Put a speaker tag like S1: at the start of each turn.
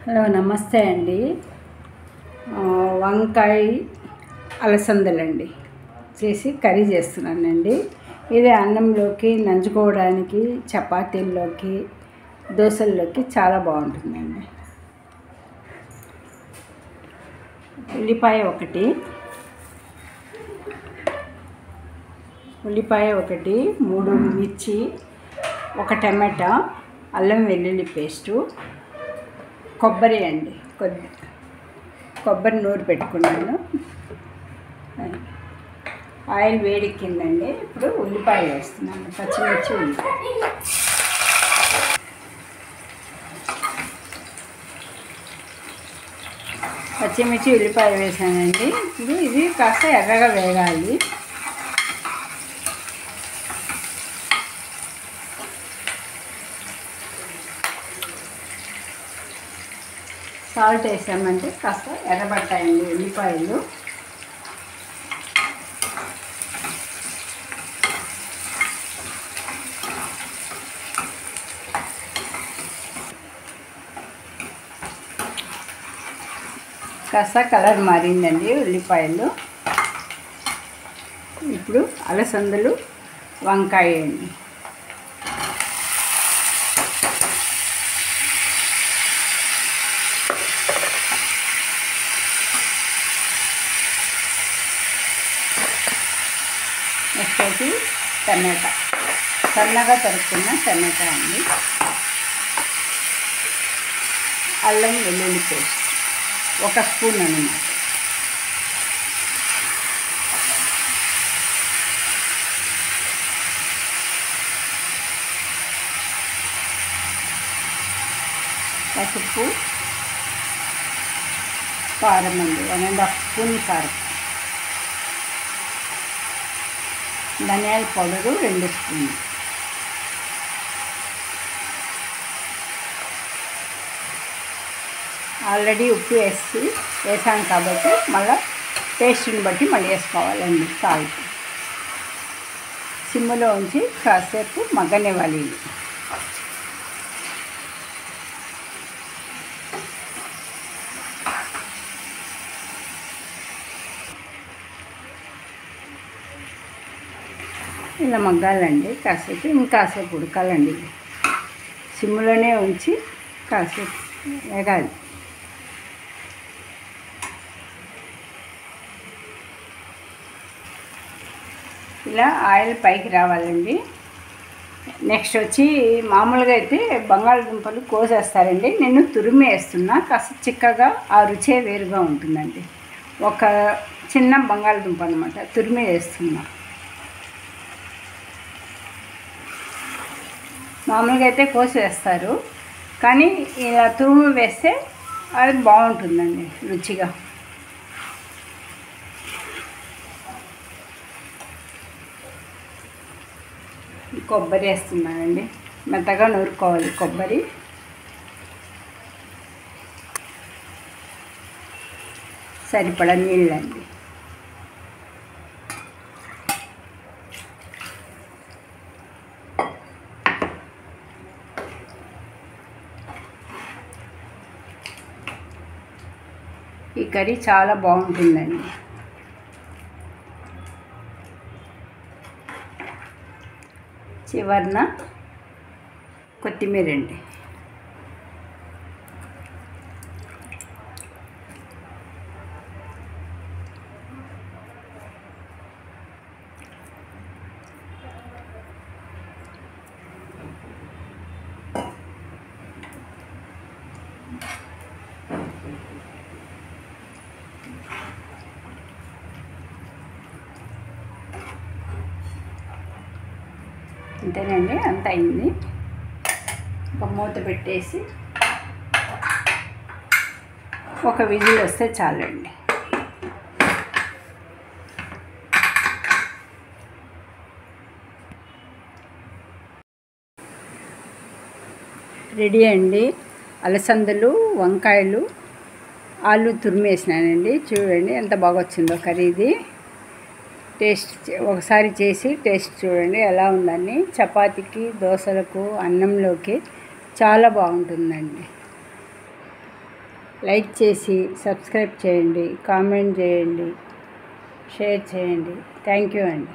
S1: Hello నమస్తే అండి. వంకాయ అలసందలండి చేసి కర్రీ చేస్తున్నానండి. ఇది అన్నంలోకి నంచుకోవడానికి, చపాతీల్లోకి, దోశల్లోకి చాలా బాగుంటుందండి. ఉల్లిపాయ ఒకటి, 3 మిర్చి, 1 టమాటా, అల్లం వెల్లుల్లి పేస్టు, కొబ్బరి అండి, కొబ్బరి నూరు పెట్టుకున్నాను. ఆయిల్ వేడెక్కిందండి. ఇప్పుడు ఉల్లిపాయ వేస్తున్నాను, పచ్చిమిర్చి, ఉల్లిపాయ వేసానండి. ఇప్పుడు ఇది కాస్త ఎర్రగా వేగాలి. సాల్ట్ వేసామంటే కాస్త ఎర్రబట్టాయండి ఉల్లిపాయలు. కాస్త కలర్ మారిందండి ఉల్లిపాయలు. ఇప్పుడు అలసందలు, వంకాయ అండి. నెక్స్ట్ వచ్చి టమాటా, సన్నగా తరుక్కున్న టమాటా అండి. అల్లం వెల్లుల్లి పేస్ట్ 1 స్పూన్ అన్నమాట. పసుపు, కారం అండి, 1½ స్పూన్ కారం. ధనియాల పౌడరు 2 స్పూన్లు. ఆల్రెడీ ఉప్పు వేసాను కాబట్టి మళ్ళీ టేస్ట్ని బట్టి మళ్ళీ వేసుకోవాలండి. సాల్ట్ సిమ్లో ఉంచి కాసేపు మగ్గనివ్వాలి. ఇలా మగ్గాలండి కాసేపు, ఇంకాసేపు ఉడకాలండి. సిమ్లోనే ఉంచి కాసేపు వేగాలి. ఇలా ఆయిల్ పైకి రావాలండి. నెక్స్ట్ వచ్చి మామూలుగా అయితే బంగాళదుంపలు కోసేస్తారండి. నేను తురిమి వేస్తున్నా, కాస్త చిక్కగా ఆ రుచే వేరుగా ఉంటుందండి. ఒక చిన్న బంగాళదుంప అనమాట, తురిమి వేస్తున్నా. మామూలుగా అయితే కోసేస్తారు, కానీ ఇలా తురుము వేస్తే అది బాగుంటుందండి రుచిగా. కొబ్బరి వేస్తున్నానండి, మెత్తగా నూరుకోవాలి కొబ్బరి. సరిపడా నీళ్ళండి. ఈ కర్రీ చాలా బాగుంటుందండి. చివరన కొత్తిమీర అండి. అంతేనండి, అంత అయింది. ఒక మూత పెట్టేసి ఒక విజిల్ వస్తే చాలండి. రెడీ అండి. అలసందలు, వంకాయలు, ఆలు తురిమేసినానండి. చూడండి ఎంత బాగా వచ్చిందో కర్రీ. ఇది ఒకసారి చేసి టేస్ట్ చూడండి ఎలా ఉందని. చపాతీకి, దోశలకు, అన్నంలోకి చాలా బాగుంటుందండి. లైక్ చేసి సబ్స్క్రైబ్ చేయండి, కామెంట్ చేయండి, షేర్ చేయండి. థ్యాంక్ యూ అండి.